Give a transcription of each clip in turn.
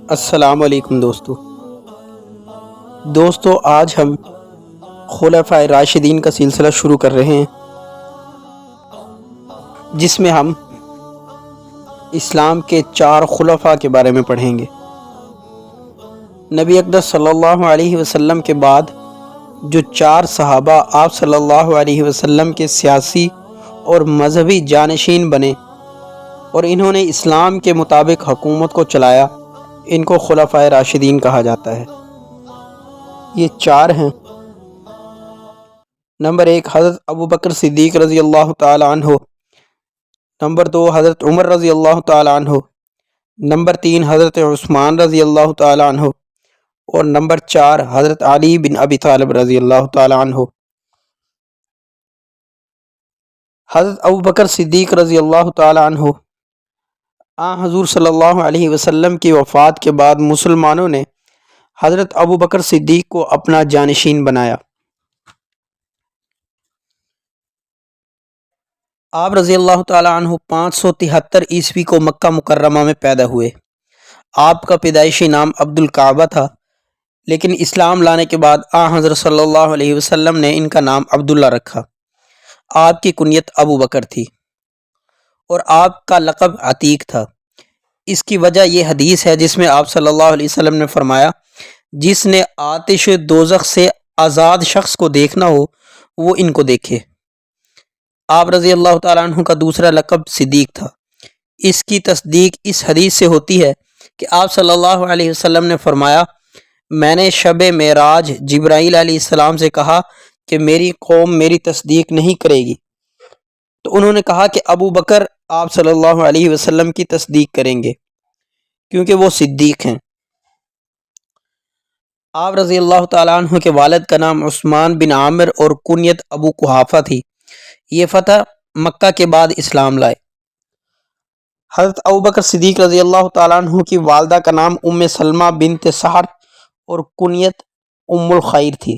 السلام علیکم دوستو آج ہم خلفائے راشدین کا سلسلہ شروع کر رہے ہیں، جس میں ہم اسلام کے 4 خلفاء کے بارے میں پڑھیں گے۔ نبی اقدس صلی اللہ علیہ وسلم کے بعد جو 4 صحابہ آپ صلی اللہ علیہ وسلم کے سیاسی اور مذہبی جانشین بنے اور انہوں نے اسلام کے مطابق حکومت کو چلایا، ان کو خلفائے راشدین کہا جاتا ہے۔ یہ 4 ہیں۔ نمبر 1 حضرت ابوبکر صدیق رضی اللہ تعالی عنہ، نمبر 2 حضرت عمر رضی اللہ تعالی عنہ، نمبر 3 حضرت عثمان رضی اللہ تعالی عنہ، اور نمبر 4 حضرت علی بن ابی طالب رضی اللہ تعالی عنہ۔ حضرت ابوبکر صدیق رضی اللہ تعالی عنہ، حضور صلی اللہ علیہ وسلم کی وفات کے بعد مسلمانوں نے حضرت ابوبکر صدیق کو اپنا جانشین بنایا۔ آپ رضی اللہ تعالی عنہ 573 عیسوی کو مکہ مکرمہ میں پیدا ہوئے۔ آپ کا پیدائشی نام عبد الکعبہ تھا، لیکن اسلام لانے کے بعد حضرت صلی اللہ علیہ وسلم نے ان کا نام عبداللہ رکھا۔ آپ کی کنیت ابو بکر تھی اور آپ کا لقب عتیق تھا۔ اس کی وجہ یہ حدیث ہے جس میں آپ صلی اللہ علیہ وسلم نے فرمایا، جس نے آتش دوزخ سے آزاد شخص کو دیکھنا ہو وہ ان کو دیکھے۔ آپ رضی اللہ تعالیٰ عنہ کا دوسرا لقب صدیق تھا۔ اس کی تصدیق اس حدیث سے ہوتی ہے کہ آپ صلی اللہ علیہ وسلم نے فرمایا، میں نے شب معراج جبرائیل علیہ السلام سے کہا کہ میری قوم میری تصدیق نہیں کرے گی، تو انہوں نے کہا کہ ابو بکر آپ صلی اللہ علیہ وسلم کی تصدیق کریں گے کیونکہ وہ صدیق ہیں۔ آپ رضی اللہ تعالیٰ عنہ کے والد کا نام عثمان بن عامر اور کنیت ابو قحافہ تھی۔ یہ فتح مکہ کے بعد اسلام لائے۔ حضرت ابوبکر صدیق رضی اللہ تعالیٰ عنہ کی والدہ کا نام ام سلمہ بنت سحر اور کنیت ام الخیر تھی۔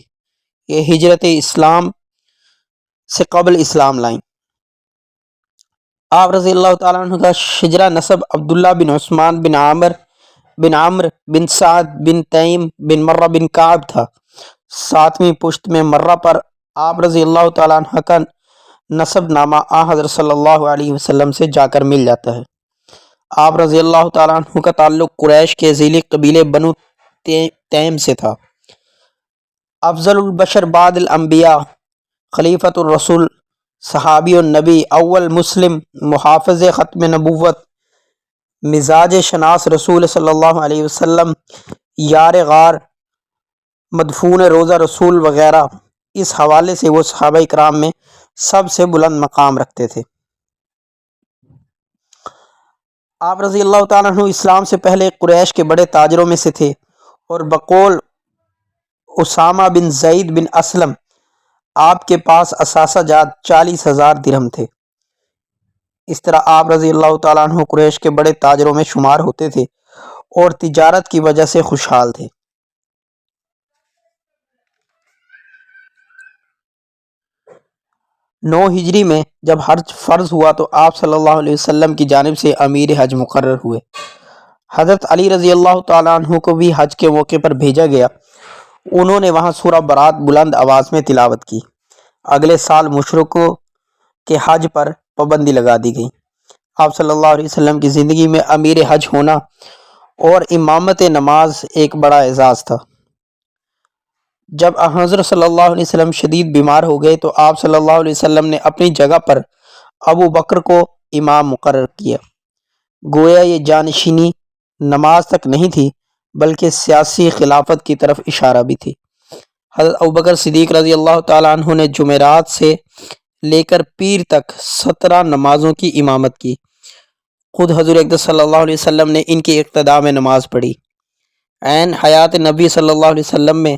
یہ ہجرت اسلام سے قبل اسلام لائیں۔ آپ رضی اللہ تعالیٰ عنہ کا شجرہ نسب عبداللہ بن عثمان بن عامر بن عمر بن سعد بن تیم بن مرہ بن کعب تھا۔ 7ویں پشت میں مرہ پر آپ رضی اللہ تعالیٰ عنہ کا نسب نامہ حضرت صلی اللہ علیہ وسلم سے جا کر مل جاتا ہے۔ آپ رضی اللہ تعالیٰ عنہ کا تعلق قریش کے ذیلی قبیلے بنو تیم سے تھا۔ افضل البشر بعد الانبیاء، خلیفۃ الرسول، صحابی النبی، اول مسلم، محافظ ختم نبوت، مزاج شناس رسول صلی اللہ علیہ وسلم، یار غار، مدفون روضہ رسول وغیرہ، اس حوالے سے وہ صحابہ کرام میں سب سے بلند مقام رکھتے تھے۔ آپ رضی اللہ تعالیٰ عنہ اسلام سے پہلے قریش کے بڑے تاجروں میں سے تھے اور بقول اسامہ بن زید بن اسلم آپ کے پاس اثاثہ جات 40,000 درہم تھے۔ اس طرح آپ رضی اللہ تعالیٰ عنہ قریش کے بڑے تاجروں میں شمار ہوتے تھے اور تجارت کی وجہ سے خوشحال تھے۔ 9 ہجری میں جب حج فرض ہوا تو آپ صلی اللہ علیہ وسلم کی جانب سے امیر حج مقرر ہوئے۔ حضرت علی رضی اللہ تعالیٰ عنہ کو بھی حج کے موقع پر بھیجا گیا۔ انہوں نے وہاں سورہ برات بلند آواز میں تلاوت کی۔ اگلے سال مشرکوں کے حج پر پابندی لگا دی گئی۔ آپ صلی اللہ علیہ وسلم کی زندگی میں امیر حج ہونا اور امامت نماز ایک بڑا اعزاز تھا۔ جب حضرت صلی اللہ علیہ وسلم شدید بیمار ہو گئے تو آپ صلی اللہ علیہ وسلم نے اپنی جگہ پر ابو بکر کو امام مقرر کیا۔ گویا یہ جانشینی نماز تک نہیں تھی بلکہ سیاسی خلافت کی طرف اشارہ بھی تھی۔ حضرت ابوبکر صدیق رضی اللہ تعالیٰ عنہ نے جمعرات سے لے کر پیر تک 17 نمازوں کی امامت کی۔ خود حضور اقدس صلی اللہ علیہ وسلم نے ان کی اقتداء میں نماز پڑھی۔ عین حیات نبی صلی اللہ علیہ وسلم میں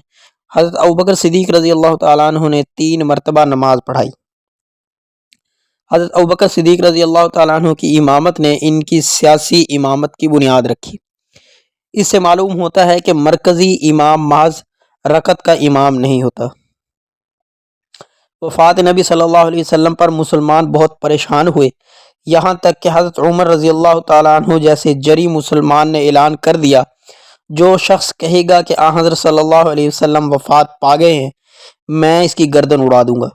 حضرت ابوبکر صدیق رضی اللہ تعالیٰ عنہ نے 3 مرتبہ نماز پڑھائی۔ حضرت ابوبکر صدیق رضی اللہ تعالیٰ عنہ کی امامت نے ان کی سیاسی امامت کی بنیاد رکھی۔ اس سے معلوم ہوتا ہے کہ مرکزی امام محض رکعت کا امام نہیں ہوتا۔ وفات نبی صلی اللہ علیہ وسلم پر مسلمان بہت پریشان ہوئے، یہاں تک کہ حضرت عمر رضی اللہ تعالیٰ عنہ جیسے جری مسلمان نے اعلان کر دیا جو شخص کہے گا کہ آن حضرت صلی اللہ علیہ وسلم وفات پا گئے ہیں، میں اس کی گردن اڑا دوں گا۔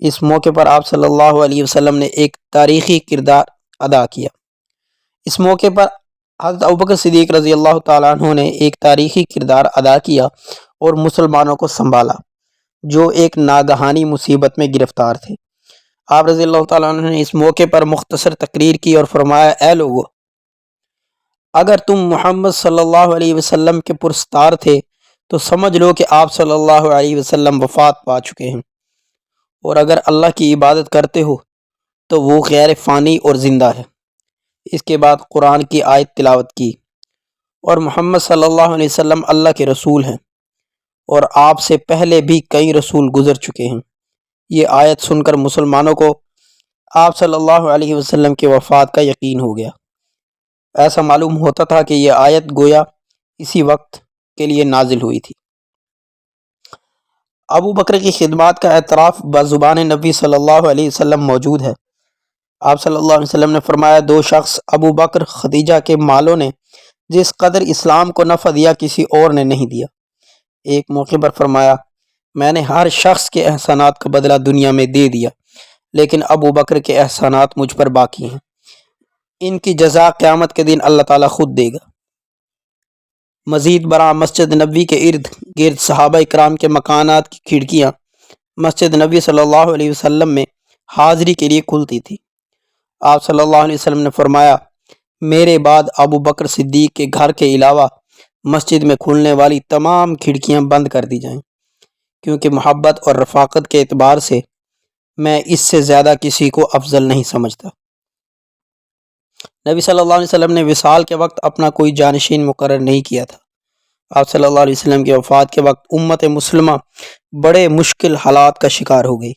اس موقع پر آپ صلی اللہ علیہ وسلم نے ایک تاریخی کردار ادا کیا۔ اس موقع پر حضرت ابوبکر صدیق رضی اللہ تعالیٰ عنہ نے ایک تاریخی کردار ادا کیا اور مسلمانوں کو سنبھالا جو ایک ناگہانی مصیبت میں گرفتار تھے۔ آپ رضی اللہ تعالیٰ عنہ نے اس موقع پر مختصر تقریر کی اور فرمایا، اے لوگو، اگر تم محمد صلی اللہ علیہ وسلم کے پرستار تھے تو سمجھ لو کہ آپ صلی اللہ علیہ وسلم وفات پا چکے ہیں، اور اگر اللہ کی عبادت کرتے ہو تو وہ غیر فانی اور زندہ ہے۔ اس کے بعد قرآن کی آیت تلاوت کی، اور محمد صلی اللہ علیہ وسلم اللہ کے رسول ہیں اور آپ سے پہلے بھی کئی رسول گزر چکے ہیں۔ یہ آیت سن کر مسلمانوں کو آپ صلی اللہ علیہ وسلم کے وفات کا یقین ہو گیا۔ ایسا معلوم ہوتا تھا کہ یہ آیت گویا اسی وقت کے لیے نازل ہوئی تھی۔ ابو بکر کی خدمات کا اعتراف بزبان نبی صلی اللہ علیہ وسلم موجود ہے۔ آپ صلی اللہ علیہ وسلم نے فرمایا، دو شخص ابو بکر خدیجہ کے مالوں نے جس قدر اسلام کو نفع دیا کسی اور نے نہیں دیا۔ ایک موقع پر فرمایا، میں نے ہر شخص کے احسانات کا بدلہ دنیا میں دے دیا، لیکن ابو بکر کے احسانات مجھ پر باقی ہیں، ان کی جزا قیامت کے دن اللہ تعالیٰ خود دے گا۔ مزید برآں مسجد نبوی کے ارد گرد صحابہ اکرام کے مکانات کی کھڑکیاں مسجد نبی صلی اللہ علیہ وسلم میں حاضری کے لیے کھلتی تھی۔ آپ صلی اللہ علیہ وسلم نے فرمایا، میرے بعد ابو بکر صدیق کے گھر کے علاوہ مسجد میں کھلنے والی تمام کھڑکیاں بند کر دی جائیں، کیونکہ محبت اور رفاقت کے اعتبار سے میں اس سے زیادہ کسی کو افضل نہیں سمجھتا۔ نبی صلی اللہ علیہ وسلم نے وصال کے وقت اپنا کوئی جانشین مقرر نہیں کیا تھا۔ آپ صلی اللہ علیہ وسلم کی وفات کے وقت امت مسلمہ بڑے مشکل حالات کا شکار ہو گئی۔